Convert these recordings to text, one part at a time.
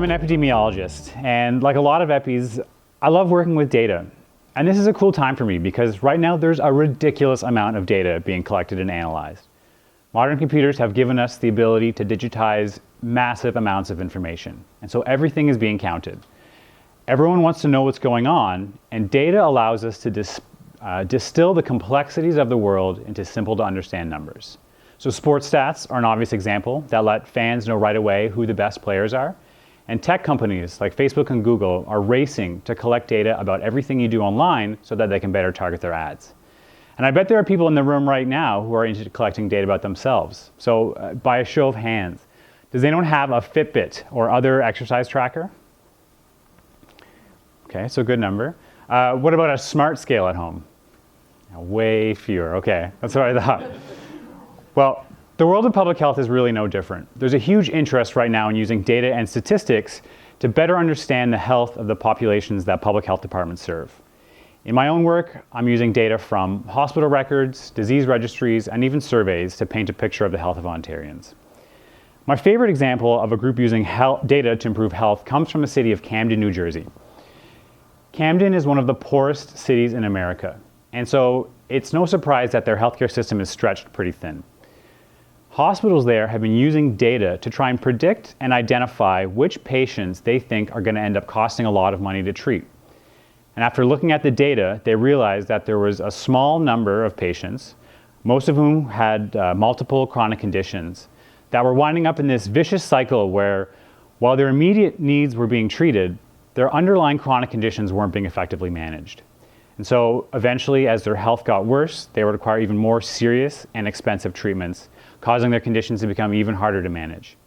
I'm an epidemiologist, and like a lot of epis, I love working with data. And this is a cool time for me because right now there's a ridiculous amount of data being collected and analyzed. Modern computers have given us the ability to digitize massive amounts of information, and so everything is being counted. Everyone wants to know what's going on, and data allows us to distill the complexities of the world into simple to understand numbers. So sports stats are an obvious example that let fans know right away who the best players are. And tech companies like Facebook and Google are racing to collect data about everything you do online so that they can better target their ads. And I bet there are people in the room right now who are into collecting data about themselves. So by a show of hands, does anyone have a Fitbit or other exercise tracker? Okay, so good number. What about a smart scale at home? Way fewer, okay, that's what I thought. Well, the world of public health is really no different. There's a huge interest right now in using data and statistics to better understand the health of the populations that public health departments serve. In my own work, I'm using data from hospital records, disease registries, and even surveys to paint a picture of the health of Ontarians. My favorite example of a group using data to improve health comes from the city of Camden, New Jersey. Camden is one of the poorest cities in America, and so it's no surprise that their healthcare system is stretched pretty thin. Hospitals there have been using data to try and predict and identify which patients they think are going to end up costing a lot of money to treat. And after looking at the data, they realized that there was a small number of patients, most of whom had multiple chronic conditions, that were winding up in this vicious cycle where, while their immediate needs were being treated, their underlying chronic conditions weren't being effectively managed. And so eventually, as their health got worse, they would require even more serious and expensive treatments, causing their conditions to become even harder to manage.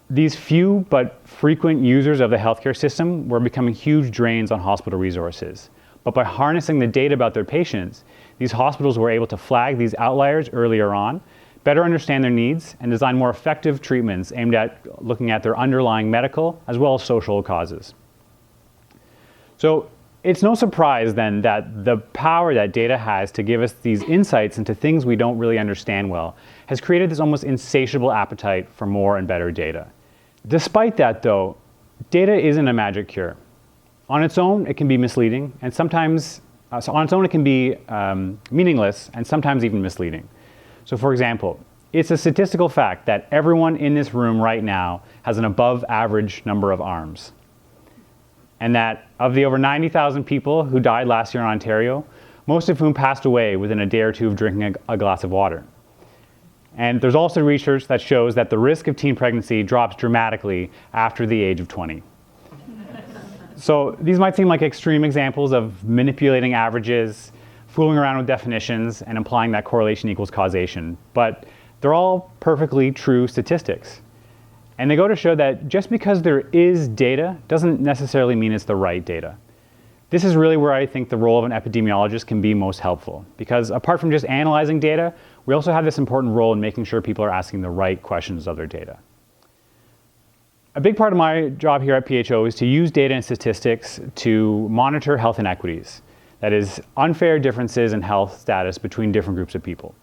These few but frequent users of the healthcare system were becoming huge drains on hospital resources. But by harnessing the data about their patients, these hospitals were able to flag these outliers earlier on, better understand their needs, and design more effective treatments aimed at looking at their underlying medical as well as social causes. So it's no surprise then that the power that data has to give us these insights into things we don't really understand well has created this almost insatiable appetite for more and better data. Despite that though, data isn't a magic cure. On its own, it can be misleading, and sometimes, on its own it can be meaningless and sometimes even misleading. So for example, it's a statistical fact that everyone in this room right now has an above average number of arms. And that of the over 90,000 people who died last year in Ontario, most of whom passed away within a day or two of drinking a glass of water. And there's also research that shows that the risk of teen pregnancy drops dramatically after the age of 20. So these might seem like extreme examples of manipulating averages, fooling around with definitions, and implying that correlation equals causation, but they're all perfectly true statistics. And they go to show that just because there is data doesn't necessarily mean it's the right data. This is really where I think the role of an epidemiologist can be most helpful, because apart from just analyzing data, we also have this important role in making sure people are asking the right questions of their data. A big part of my job here at PHO is to use data and statistics to monitor health inequities, that is, unfair differences in health status between different groups of people.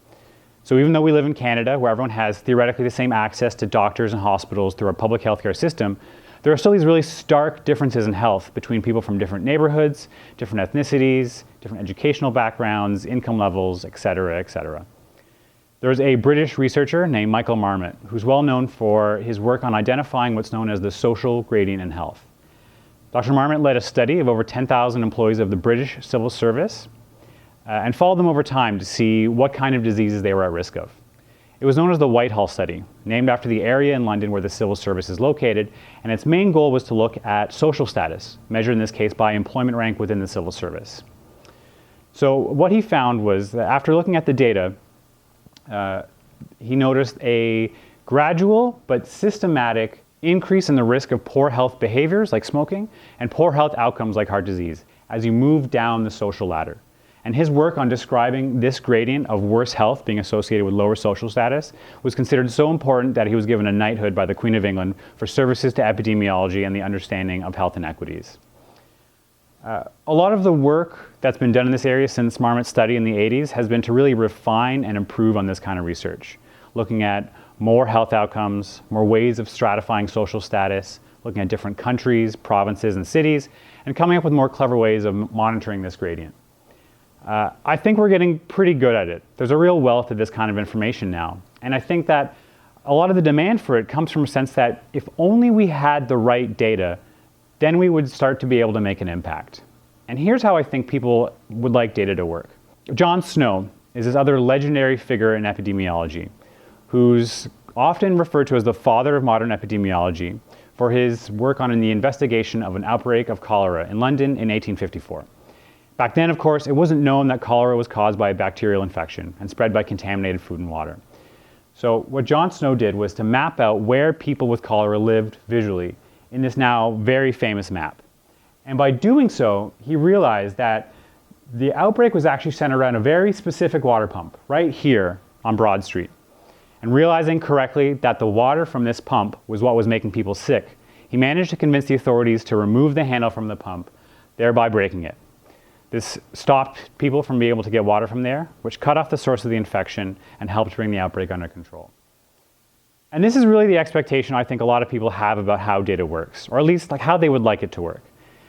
So even though we live in Canada, where everyone has theoretically the same access to doctors and hospitals through our public healthcare system, there are still these really stark differences in health between people from different neighborhoods, different ethnicities, different educational backgrounds, income levels, et cetera, et cetera. There's a British researcher named Michael Marmot, who's well known for his work on identifying what's known as the social gradient in health. Dr. Marmot led a study of over 10,000 employees of the British Civil Service and followed them over time to see what kind of diseases they were at risk of. It was known as the Whitehall study, named after the area in London where the civil service is located, and its main goal was to look at social status, measured in this case by employment rank within the civil service. So what he found was that after looking at the data, he noticed a gradual but systematic increase in the risk of poor health behaviors like smoking and poor health outcomes like heart disease as you move down the social ladder. And his work on describing this gradient of worse health being associated with lower social status was considered so important that he was given a knighthood by the Queen of England for services to epidemiology and the understanding of health inequities. A lot of the work that's been done in this area since Marmot's study in the 80s has been to really refine and improve on this kind of research, looking at more health outcomes, more ways of stratifying social status, looking at different countries, provinces, and cities, and coming up with more clever ways of monitoring this gradient. I think we're getting pretty good at it. There's a real wealth of this kind of information now, and I think that a lot of the demand for it comes from a sense that if only we had the right data, then we would start to be able to make an impact. And here's how I think people would like data to work. John Snow is this other legendary figure in epidemiology, who's often referred to as the father of modern epidemiology for his work on the investigation of an outbreak of cholera in London in 1854. Back then, of course, it wasn't known that cholera was caused by a bacterial infection and spread by contaminated food and water. So what John Snow did was to map out where people with cholera lived visually in this now very famous map. And by doing so, he realized that the outbreak was actually centered around a very specific water pump right here on Broad Street. And realizing correctly that the water from this pump was what was making people sick, he managed to convince the authorities to remove the handle from the pump, thereby breaking it. This stopped people from being able to get water from there, which cut off the source of the infection and helped bring the outbreak under control. And this is really the expectation I think a lot of people have about how data works, or at least like how they would like it to work.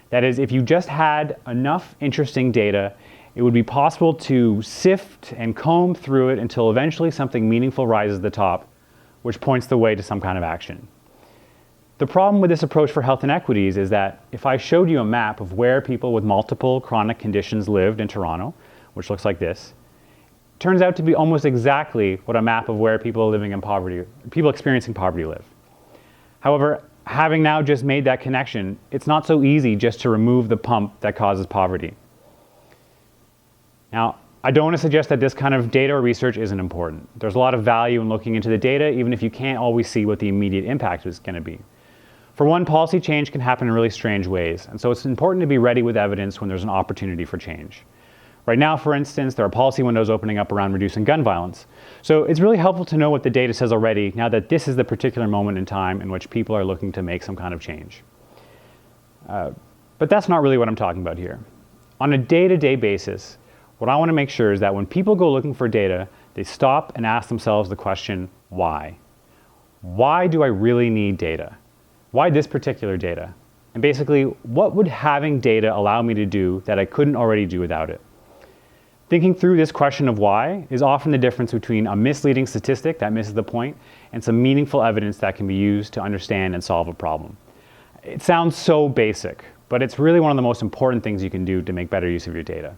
That is, if you just had enough interesting data, it would be possible to sift and comb through it until eventually something meaningful rises to the top, which points the way to some kind of action. The problem with this approach for health inequities is that if I showed you a map of where people with multiple chronic conditions lived in Toronto, which looks like this, it turns out to be almost exactly what a map of where people living in poverty, people experiencing poverty live. However, having now just made that connection, it's not so easy just to remove the pump that causes poverty. Now, I don't want to suggest that this kind of data or research isn't important. There's a lot of value in looking into the data, even if you can't always see what the immediate impact is going to be. For one, policy change can happen in really strange ways, and so it's important to be ready with evidence when there's an opportunity for change. Right now, for instance, there are policy windows opening up around reducing gun violence. So it's really helpful to know what the data says already, now that this is the particular moment in time in which people are looking to make some kind of change. But that's not really what I'm talking about here. On a day-to-day basis, what I want to make sure is that when people go looking for data, they stop and ask themselves the question, why? Why do I really need data? Why this particular data? And basically, what would having data allow me to do that I couldn't already do without it? Thinking through this question of why is often the difference between a misleading statistic that misses the point and some meaningful evidence that can be used to understand and solve a problem. It sounds so basic, but it's really one of the most important things you can do to make better use of your data.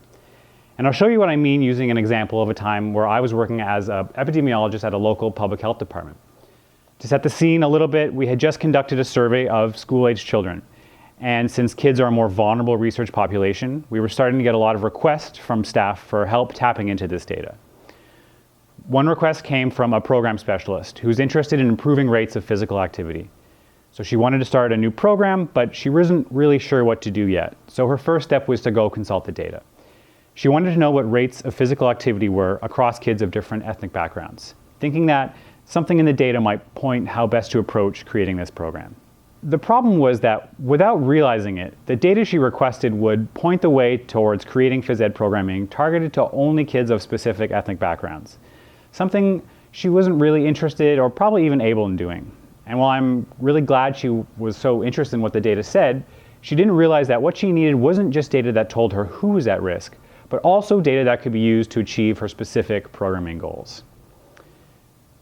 And I'll show you what I mean using an example of a time where I was working as an epidemiologist at a local public health department. To set the scene a little bit, we had just conducted a survey of school-aged children. And since kids are a more vulnerable research population, we were starting to get a lot of requests from staff for help tapping into this data. One request came from a program specialist who's interested in improving rates of physical activity. So she wanted to start a new program, but she wasn't really sure what to do yet. So her first step was to go consult the data. She wanted to know what rates of physical activity were across kids of different ethnic backgrounds, thinking that something in the data might point how best to approach creating this program. The problem was that without realizing it, the data she requested would point the way towards creating phys ed programming targeted to only kids of specific ethnic backgrounds, something she wasn't really interested or probably even able in doing. And while I'm really glad she was so interested in what the data said, she didn't realize that what she needed wasn't just data that told her who was at risk, but also data that could be used to achieve her specific programming goals.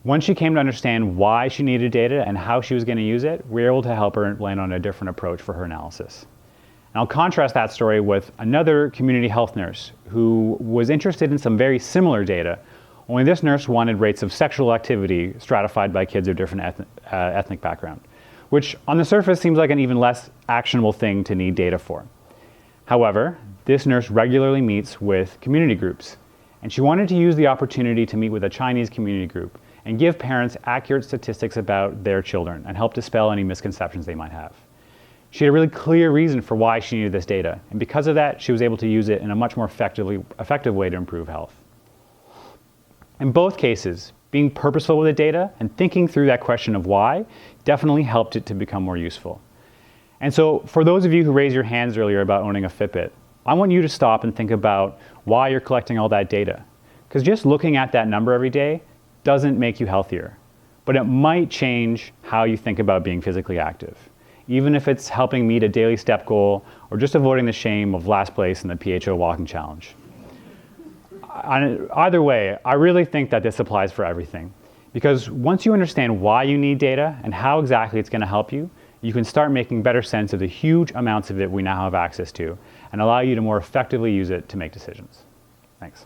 Once she came to understand why she needed data and how she was going to use it, we were able to help her land on a different approach for her analysis. And I'll contrast that story with another community health nurse who was interested in some very similar data, only this nurse wanted rates of sexual activity stratified by kids of different ethnic background, which on the surface seems like an even less actionable thing to need data for. However, this nurse regularly meets with community groups, and she wanted to use the opportunity to meet with a Chinese community group and give parents accurate statistics about their children and help dispel any misconceptions they might have. She had a really clear reason for why she needed this data, and because of that, she was able to use it in a much more effective way to improve health. In both cases, being purposeful with the data and thinking through that question of why definitely helped it to become more useful. And so for those of you who raised your hands earlier about owning a Fitbit, I want you to stop and think about why you're collecting all that data. Because just looking at that number every day doesn't make you healthier, but it might change how you think about being physically active. even if it's helping meet a daily step goal or just avoiding the shame of last place in the PHO walking challenge. Either way, I really think that this applies for everything. Because once you understand why you need data and how exactly it's going to help you, you can start making better sense of the huge amounts of it we now have access to and allow you to more effectively use it to make decisions. Thanks.